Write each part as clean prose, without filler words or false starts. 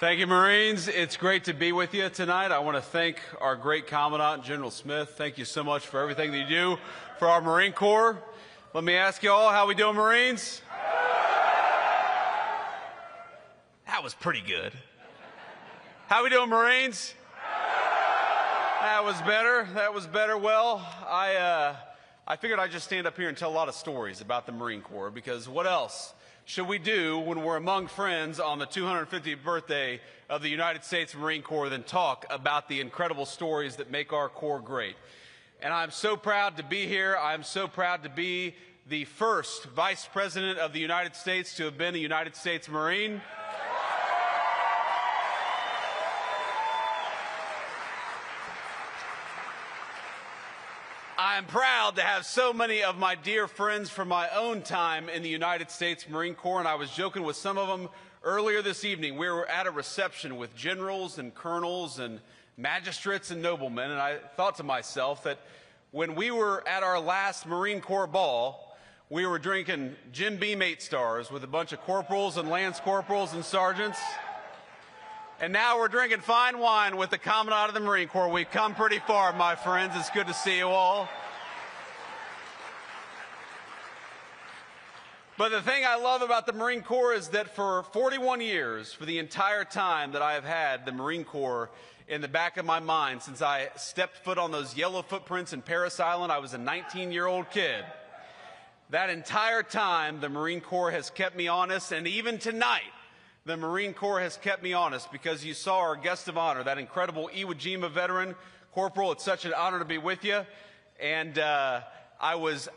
Thank you, Marines. It's great to be with you tonight. I want to thank our great Commandant, General Smith. Thank you so much for everything that you do for our Marine Corps. Let me ask you all, how we doing, Marines? That was pretty good. How we doing, Marines? That was better. That was better. Well, I figured I'd just stand up here and tell a lot of stories about the Marine Corps, because what else should we do when we're among friends on the 250th birthday of the United States Marine Corps than talk about the incredible stories that make our Corps great? And I'm so proud to be here. I'm so proud to be the first Vice President of the United States to have been a United States Marine. I'm proud to have so many of my dear friends from my own time in the United States Marine Corps, and I was joking with some of them earlier this evening. We were at a reception with generals and colonels and magistrates and noblemen, and I thought to myself that when we were at our last Marine Corps ball, we were drinking Jim Beam 8 stars with a bunch of corporals and lance corporals and sergeants, and now we're drinking fine wine with the Commandant of the Marine Corps. We've come pretty far, my friends. It's good to see you all. But the thing I love about the Marine Corps is that for 41 years, for the entire time that I have had the Marine Corps in the back of my mind, since I stepped foot on those yellow footprints in Parris Island, I was a 19-year-old kid. That entire time, the Marine Corps has kept me honest, and even tonight, the Marine Corps has kept me honest, because you saw our guest of honor, that incredible Iwo Jima veteran, Corporal. It's such an honor to be with you. And I was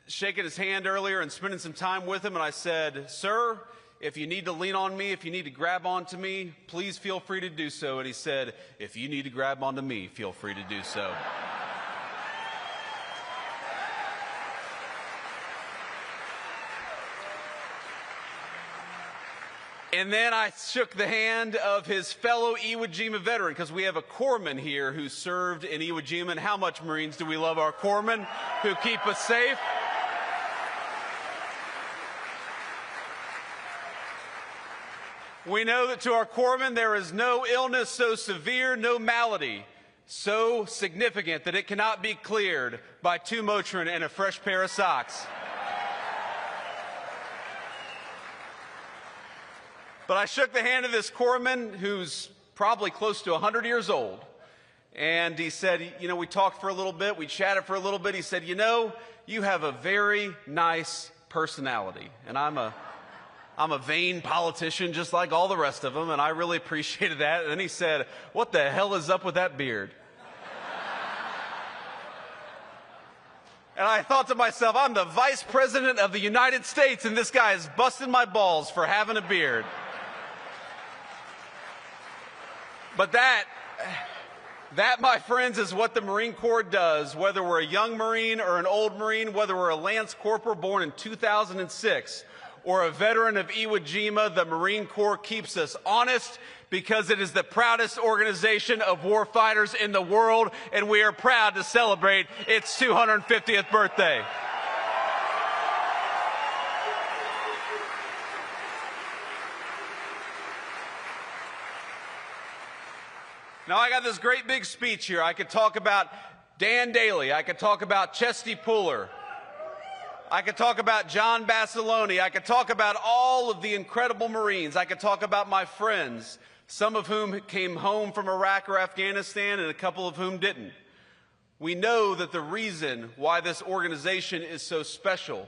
shaking his hand earlier and spending some time with him, and I said, "Sir, if you need to lean on me, if you need to grab onto me, please feel free to do so." And he said, "If you need to grab onto me, feel free to do so." And then I shook the hand of his fellow Iwo Jima veteran, because we have a corpsman here who served in Iwo Jima. And how much, Marines, do we love our corpsmen who keep us safe? We know that to our corpsmen, there is no illness so severe, no malady so significant that it cannot be cleared by 2 Motrin and a fresh pair of socks. But I shook the hand of this corpsman who's probably close to 100 years old. And he said, you know, we talked for a little bit, we chatted for a little bit. He said, "You know, you have a very nice personality." And I'm a vain politician just like all the rest of them, and I really appreciated that. And then he said, "What the hell is up with that beard?" And I thought to myself, I'm the Vice President of the United States, and this guy is busting my balls for having a beard. But that, my friends, is what the Marine Corps does, whether we're a young Marine or an old Marine, whether we're a Lance Corporal born in 2006 or a veteran of Iwo Jima. The Marine Corps keeps us honest, because it is the proudest organization of warfighters in the world, and we are proud to celebrate its 250th birthday. Now, I got this great big speech here. I could talk about Dan Daly. I could talk about Chesty Puller. I could talk about John Basilone. I could talk about all of the incredible Marines. I could talk about my friends, some of whom came home from Iraq or Afghanistan and a couple of whom didn't. We know that the reason why this organization is so special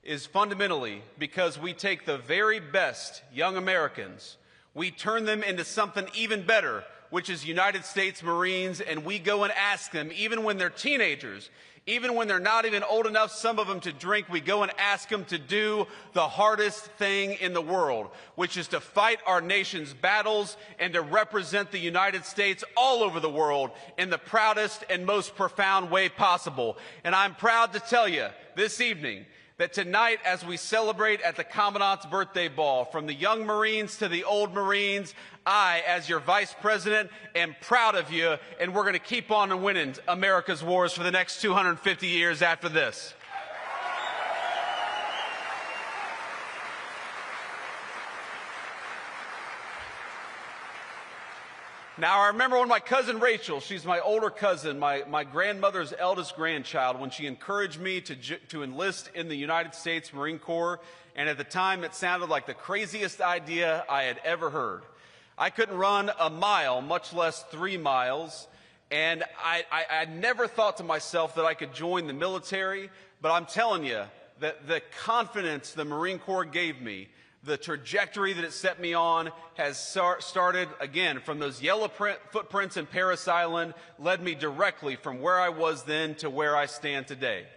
is fundamentally because we take the very best young Americans, we turn them into something even better, which is United States Marines, and we go and ask them, even when they're teenagers, even when they're not even old enough, some of them, to drink, we go and ask them to do the hardest thing in the world, which is to fight our nation's battles and to represent the United States all over the world in the proudest and most profound way possible. And I'm proud to tell you this evening that tonight, as we celebrate at the Commandant's birthday ball, from the young Marines to the old Marines, I, as your Vice President, am proud of you, and we're going to keep on winning America's wars for the next 250 years after this. Now, I remember when my cousin Rachel, she's my older cousin, my grandmother's eldest grandchild, when she encouraged me to enlist in the United States Marine Corps, and at the time it sounded like the craziest idea I had ever heard. I couldn't run a mile, much less 3 miles, and I never thought to myself that I could join the military, but I'm telling you that the confidence the Marine Corps gave me, the trajectory that it set me on has started, again, from those yellow footprints in Parris Island, led me directly from where I was then to where I stand today.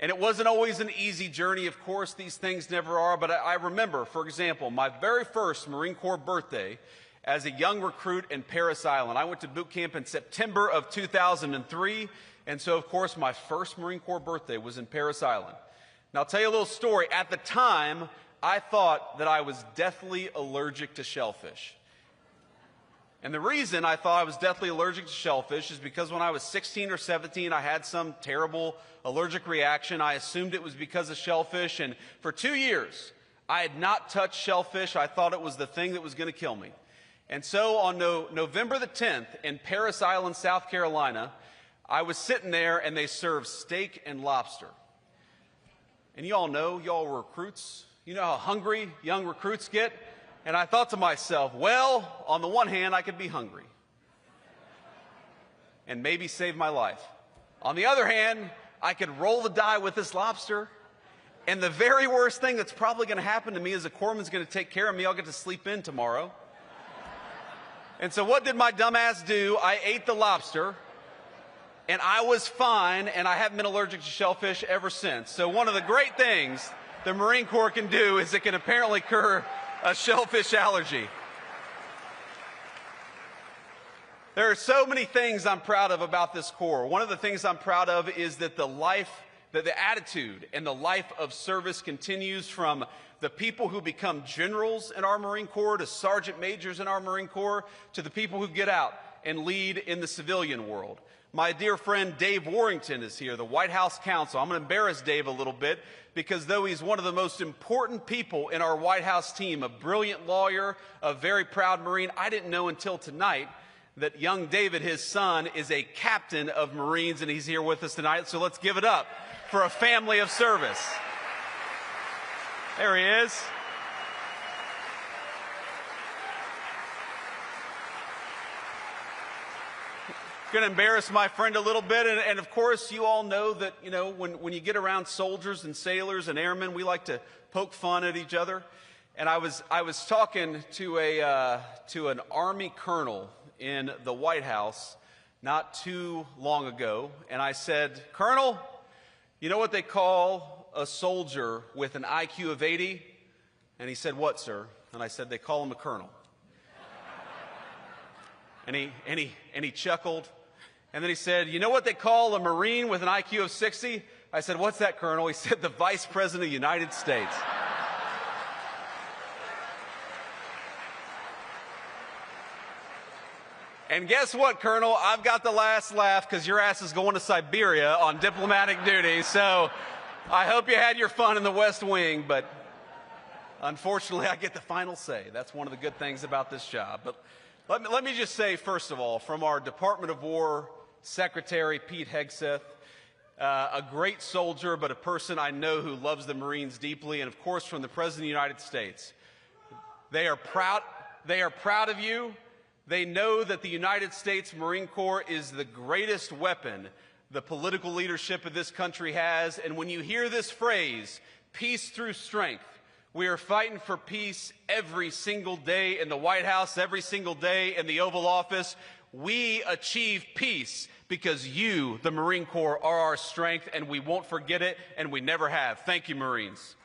And it wasn't always an easy journey, of course, these things never are, but I remember, for example, my very first Marine Corps birthday as a young recruit in Parris Island. I went to boot camp in September of 2003, and so, of course, my first Marine Corps birthday was in Parris Island. Now, I'll tell you a little story. At the time, I thought that I was deathly allergic to shellfish. And the reason I thought I was deathly allergic to shellfish is because when I was 16 or 17, I had some terrible allergic reaction. I assumed it was because of shellfish, and for 2 years, I had not touched shellfish. I thought it was the thing that was going to kill me. And so on November the 10th in Parris Island, South Carolina, I was sitting there, and they served steak and lobster. And you all know, y'all were recruits. You know how hungry young recruits get? And I thought to myself, well, on the one hand, I could be hungry and maybe save my life. On the other hand, I could roll the die with this lobster, and the very worst thing that's probably going to happen to me is a corpsman's going to take care of me. I'll get to sleep in tomorrow. And so what did my dumb ass do? I ate the lobster, and I was fine, and I haven't been allergic to shellfish ever since. So one of the great things the Marine Corps can do is it can apparently cure a shellfish allergy. There are so many things I'm proud of about this Corps. One of the things I'm proud of is that the attitude and the life of service continues from the people who become generals in our Marine Corps to sergeant majors in our Marine Corps to the people who get out and lead in the civilian world. My dear friend Dave Warrington is here, the White House counsel. I'm going to embarrass Dave a little bit because though he's one of the most important people in our White House team, a brilliant lawyer, a very proud Marine, I didn't know until tonight that young David, his son, is a captain of Marines, and he's here with us tonight. So let's give it up for a family of service. There he is. Going to embarrass my friend a little bit, and of course you all know that when you get around soldiers and sailors and airmen, we like to poke fun at each other. And I was talking to an Army colonel in the White House not too long ago, and I said, "Colonel, you know what they call a soldier with an IQ of 80?" And he said, "What, sir?" And I said, "They call him a colonel." And he chuckled. And then he said, "You know what they call a Marine with an IQ of 60? I said, "What's that, Colonel?" He said, "The Vice President of the United States." And guess what, Colonel? I've got the last laugh because your ass is going to Siberia on diplomatic duty. So I hope you had your fun in the West Wing, but unfortunately I get the final say. That's one of the good things about this job. But let me just say, first of all, from our Department of War Secretary, Pete Hegseth, a great soldier, but a person I know who loves the Marines deeply, and of course from the President of the United States. They are proud of you. They know that the United States Marine Corps is the greatest weapon the political leadership of this country has. And when you hear this phrase, peace through strength, we are fighting for peace every single day in the White House, every single day in the Oval Office. We achieve peace because you, the Marine Corps, are our strength, and we won't forget it, and we never have. Thank you, Marines.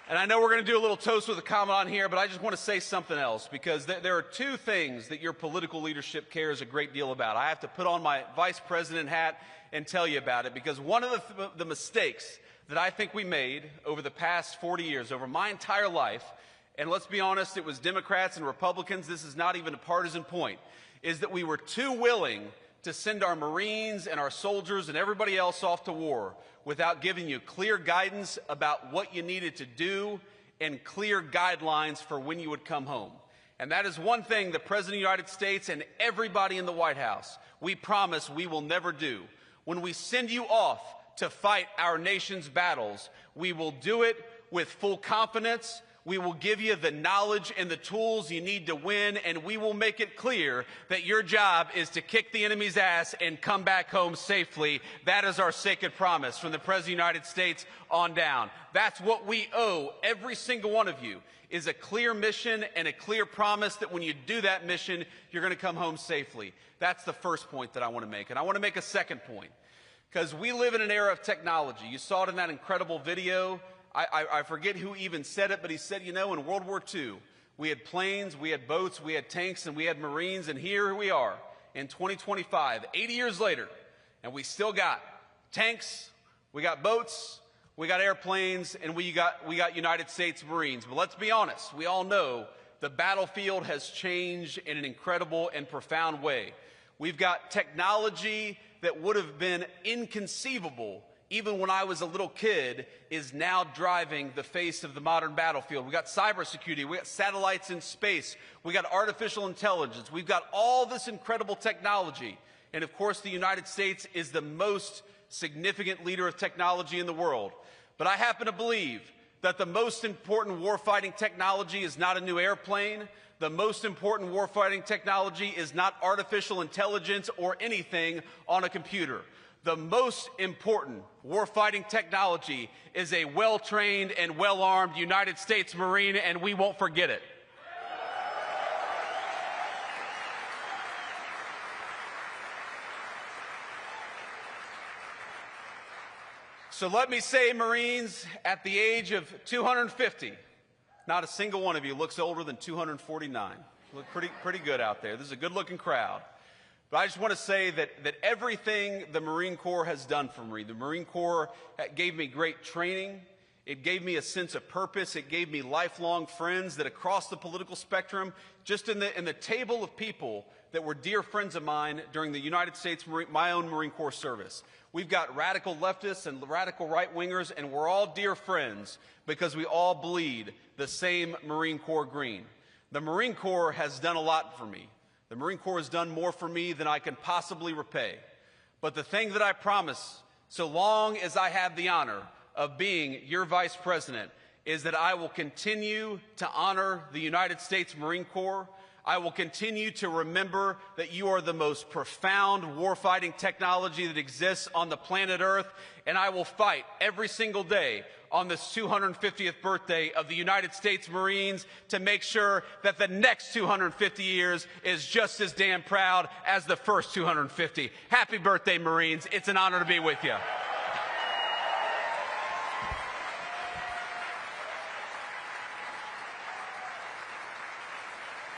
And I know we're going to do a little toast with a comment on here, but I just want to say something else, because there are two things that your political leadership cares a great deal about. I have to put on my vice president hat and tell you about it, because one of the mistakes that I think we made over the past 40 years, over my entire life, and let's be honest, it was Democrats and Republicans, this is not even a partisan point, is that we were too willing to send our Marines and our soldiers and everybody else off to war without giving you clear guidance about what you needed to do and clear guidelines for when you would come home. And that is one thing the President of the United States and everybody in the White House, we promise we will never do. When we send you off to fight our nation's battles, we will do it with full confidence. We will give you the knowledge and the tools you need to win, and we will make it clear that your job is to kick the enemy's ass and come back home safely. That is our sacred promise from the President of the United States on down. That's what we owe every single one of you, is a clear mission and a clear promise that when you do that mission, you're going to come home safely. That's the first point that I want to make. And I want to make a second point, because we live in an era of technology. You saw it in that incredible video. I forget who even said it, but he said, you know, in World War II, we had planes, we had boats, we had tanks, and we had Marines, and here we are in 2025, 80 years later, and we still got tanks, we got boats, we got airplanes, and we got United States Marines. But let's be honest, we all know the battlefield has changed in an incredible and profound way. We've got technology that would have been inconceivable even when I was a little kid, is now driving the face of the modern battlefield. We got cybersecurity, we got satellites in space, we got artificial intelligence, we've got all this incredible technology. And of course, the United States is the most significant leader of technology in the world. But I happen to believe that the most important warfighting technology is not a new airplane. The most important warfighting technology is not artificial intelligence or anything on a computer. The most important warfighting technology is a well-trained and well-armed United States Marine, and we won't forget it. So let me say, Marines, at the age of 250, not a single one of you looks older than 249. You look pretty good out there. This is a good-looking crowd. But I just want to say that everything the Marine Corps has done for me, the Marine Corps gave me great training. It gave me a sense of purpose. It gave me lifelong friends that across the political spectrum, just in the table of people that were dear friends of mine during the United States, my own Marine Corps service. We've got radical leftists and radical right-wingers, and we're all dear friends because we all bleed the same Marine Corps green. The Marine Corps has done a lot for me. The Marine Corps has done more for me than I can possibly repay. But the thing that I promise, so long as I have the honor of being your vice president, is that I will continue to honor the United States Marine Corps. I will continue to remember that you are the most profound warfighting technology that exists on the planet Earth, and I will fight every single day on this 250th birthday of the United States Marines to make sure that the next 250 years is just as damn proud as the first 250. Happy birthday, Marines. It's an honor to be with you.